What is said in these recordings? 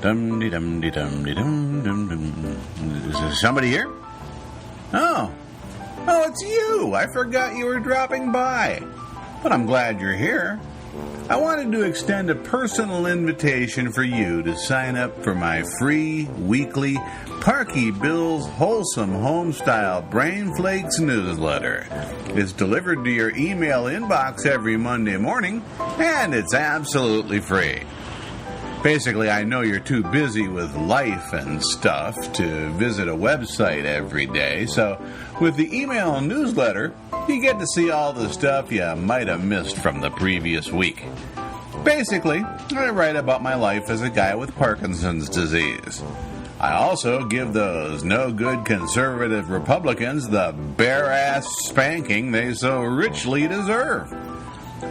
Is there somebody here? Oh, it's you. I forgot you were dropping by. But I'm glad you're here. I wanted to extend a personal invitation for you to sign up for my free weekly Parky Bill's Wholesome Homestyle Brain Flakes newsletter. It's delivered to your email inbox every Monday morning, and it's absolutely free. Basically, I know you're too busy with life and stuff to visit a website every day, so with the email newsletter, you get to see all the stuff you might have missed from the previous week. Basically, I write about my life as a guy with Parkinson's disease. I also give those no-good conservative Republicans the bare-ass spanking they so richly deserve.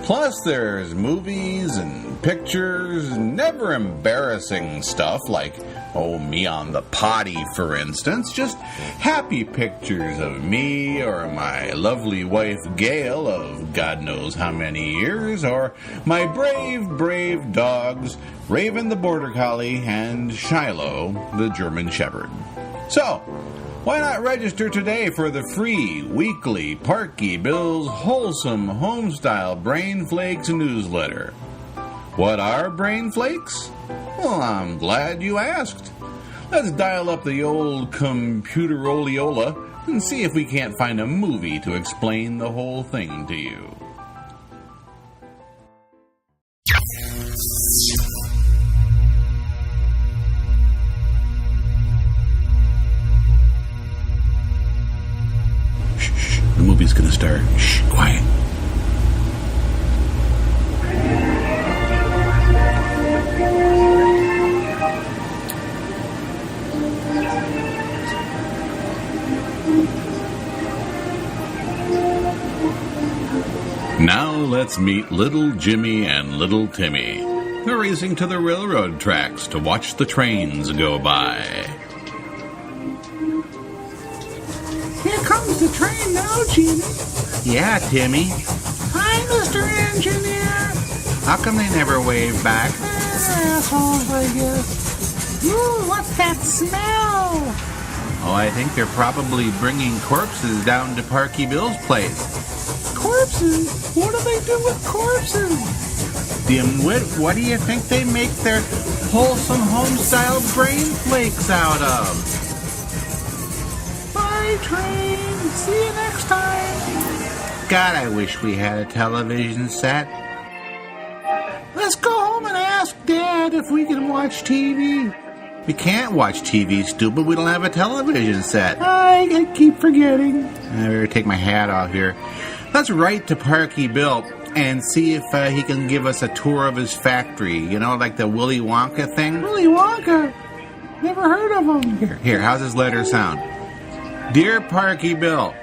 Plus, there's movies and pictures, never embarrassing stuff like, me on the potty, for instance. Just happy pictures of me or my lovely wife Gail of God knows how many years, or my brave dogs, Raven the Border Collie and Shiloh the German Shepherd. So, why not register today for the free weekly Parky Bill's Wholesome Homestyle Brain Flakes newsletter? What are brain flakes? Well, I'm glad you asked. Let's dial up the old computer-oliola and see if we can't find a movie to explain the whole thing to you. The movie's gonna start. Shh, quiet. Now let's meet Little Jimmy and Little Timmy. They're racing to the railroad tracks to watch the trains go by. Here comes the train now, Jimmy. Yeah, Timmy. Hi, Mr. Engineer. How come they never wave back? Assholes, I guess. Ooh, what's that smell? Oh, I think they're probably bringing corpses down to Parky Bill's place. Corpses? What do they do with corpses? Dimwit, what do you think they make their wholesome home-style brain flakes out of? Bye, train. See you next time. God, I wish we had a television set. Let's go home and ask Dad if we can watch TV. We can't watch TV, stupid. We don't have a television set. I keep forgetting. I better take my hat off here. Let's write to Parky Bill and see if he can give us a tour of his factory. You know, like the Willy Wonka thing? Willy Wonka? Never heard of him. Here, how's his letter sound? Dear Parky Bill,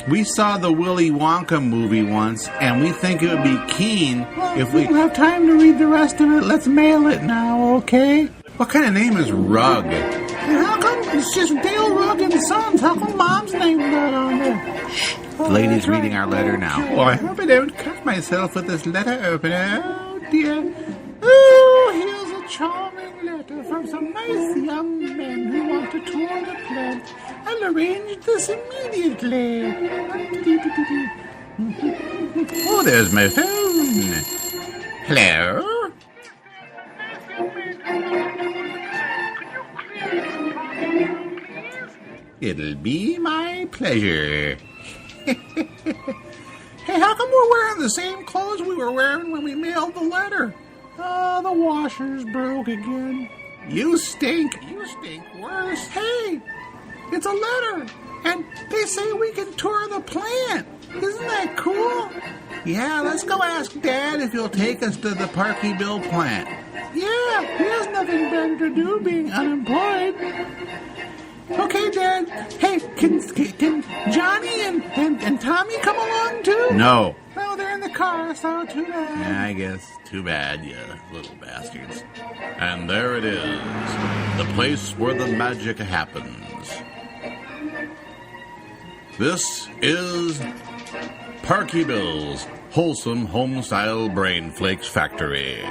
we saw the Willy Wonka movie once, and we think it would be keen if we don't have time to read the rest of it. Let's mail it now, okay? What kind of name is Rugg? How come it's just Dale Rugg and Sons? How come Mom's name's not on there? Shh. The lady's reading our letter now. Oh, I hope I don't cut myself with this letter opener. Oh, dear. Oh, here's a charming letter from some nice young men who want to tour the plant. I'll arrange this immediately. Oh, there's my phone. Hello? It'll be my pleasure. Hey, how come we're wearing the same clothes we were wearing when we mailed the letter? Oh, the washer's broke again. You stink. You stink worse. Hey, it's a letter, and they say we can tour the plant. Isn't that cool? Yeah, let's go ask Dad if he'll take us to the Parky Bill plant. Yeah, he has nothing better to do being unemployed. Okay, Dad. Hey, can Johnny and Tommy come along too? No. No, they're in the car, so too bad. Yeah, I guess. Too bad, you little bastards. And there it is. The place where the magic happens. This is Parky Bill's Wholesome Home-Style Brain Flakes Factory.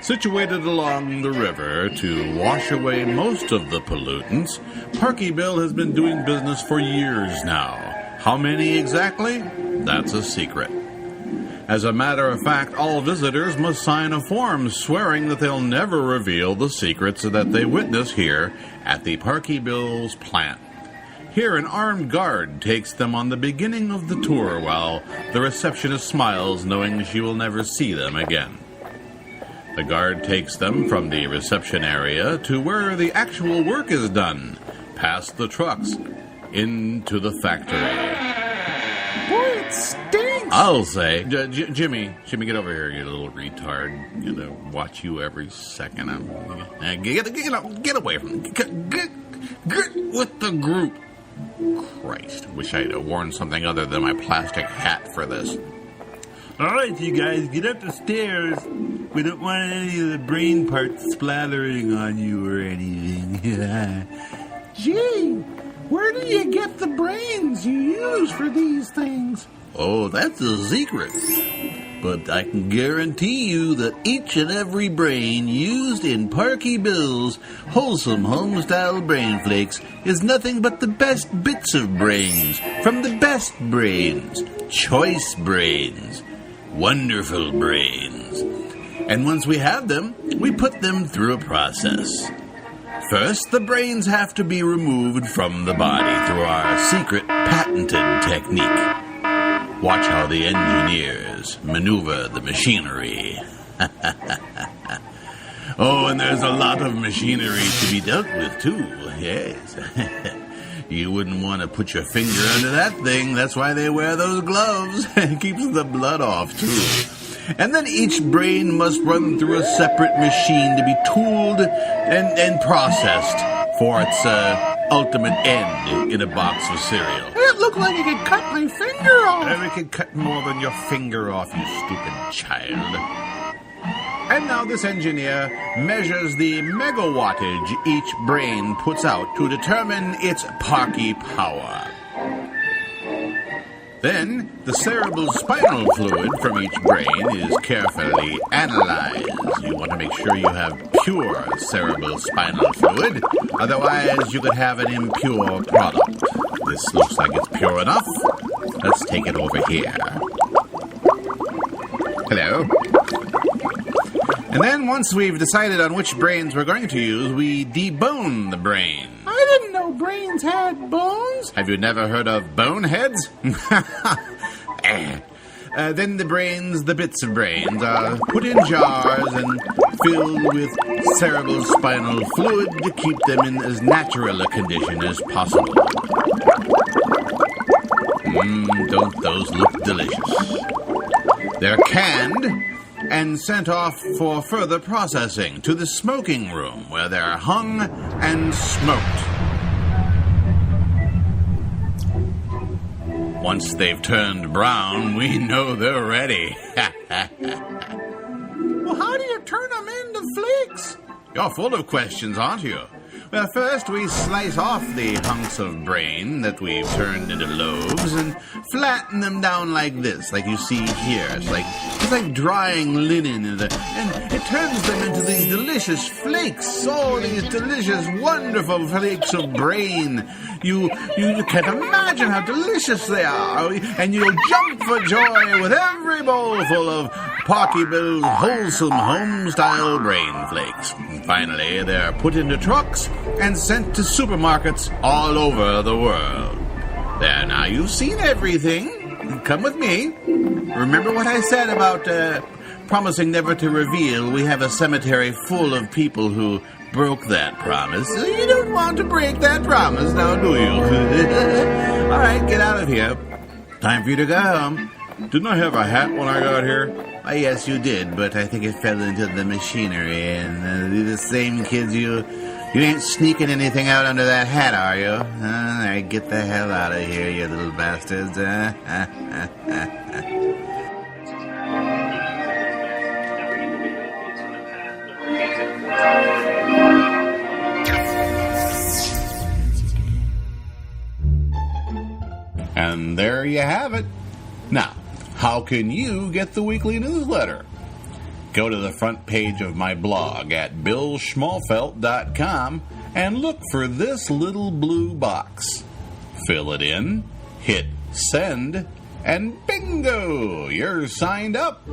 Situated along the river to wash away most of the pollutants, Parky Bill has been doing business for years now. How many exactly? That's a secret. As a matter of fact, all visitors must sign a form swearing that they'll never reveal the secrets that they witness here at the Parky Bill's plant. Here, an armed guard takes them on the beginning of the tour while the receptionist smiles, knowing she will never see them again. The guard takes them from the reception area to where the actual work is done, past the trucks, into the factory. Boy, it stinks! I'll say. Jimmy, get over here, you little retard. I'm gonna watch you every second. Get away from me. Get with the group. Christ, wish I'd have worn something other than my plastic hat for this. All right, you guys, get up the stairs. We don't want any of the brain parts splattering on you or anything. Gee, where do you get the brains you use for these things? Oh, that's a secret. But I can guarantee you that each and every brain used in Parky Bill's wholesome home-style brain flakes is nothing but the best bits of brains from the best brains, choice brains, wonderful brains. And once we have them, we put them through a process. First, the brains have to be removed from the body through our secret patented technique. Watch how the engineers maneuver the machinery. Oh, and there's a lot of machinery to be dealt with, too. Yes. You wouldn't want to put your finger under that thing. That's why they wear those gloves. It keeps the blood off, too. And then each brain must run through a separate machine to be tooled and processed for its ultimate end in a box of cereal. It looked like it could cut my finger off. It could cut more than your finger off, you stupid child. And now this engineer measures the megawattage each brain puts out to determine its Parky power. Then, the cerebral spinal fluid from each brain is carefully analyzed. You want to make sure you have pure cerebral spinal fluid, otherwise you could have an impure product. This looks like it's pure enough. Let's take it over here. Hello. And then once we've decided on which brains we're going to use, we debone the brain. I didn't know brains had bones. Have you never heard of boneheads? Then the bits of brains, are put in jars and filled with cerebral spinal fluid to keep them in as natural a condition as possible. Don't those look delicious? They're canned and sent off for further processing to the smoking room where they're hung and smoked. Once they've turned brown, we know they're ready. Well, how do you turn them into flakes? You're full of questions, aren't you? Well, first we slice off the hunks of brain that we've turned into lobes and flatten them down like this, like you see here. It's like drying linen, and it turns them into these delicious flakes. Oh, these delicious, wonderful flakes of brain. You can't imagine how delicious they are, and you'll jump for joy with every bowl full of Parky Bill's wholesome home-style brain flakes. And finally, they're put into trucks and sent to supermarkets all over the world. There, now you've seen everything. Come with me. Remember what I said about promising never to reveal? We have a cemetery full of people who broke that promise. You don't want to break that promise now, do you? All right, get out of here. Time for you to go home. Didn't I have a hat when I got here? Yes, you did, but I think it fell into the machinery, and the same kids, you ain't sneaking anything out under that hat, are you? All right, get the hell out of here, you little bastards. And there you have it. Now, how can you get the weekly newsletter? Go to the front page of my blog at billschmalfelt.com and look for this little blue box. Fill it in, hit send, and bingo! You're signed up!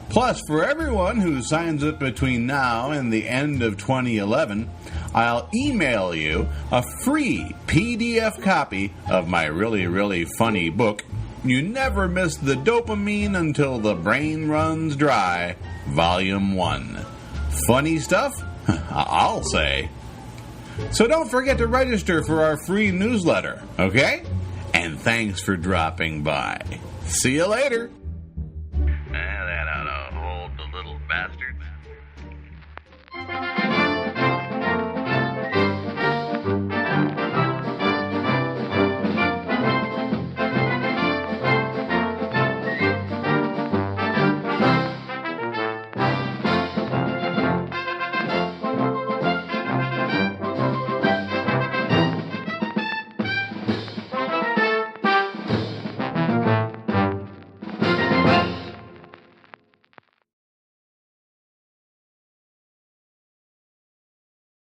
Plus, for everyone who signs up between now and the end of 2011, I'll email you a free PDF copy of my really, really funny book, You Never Miss the Dopamine Until the Brain Runs Dry, Volume 1. Funny stuff? I'll say. So don't forget to register for our free newsletter, okay? And thanks for dropping by. See you later.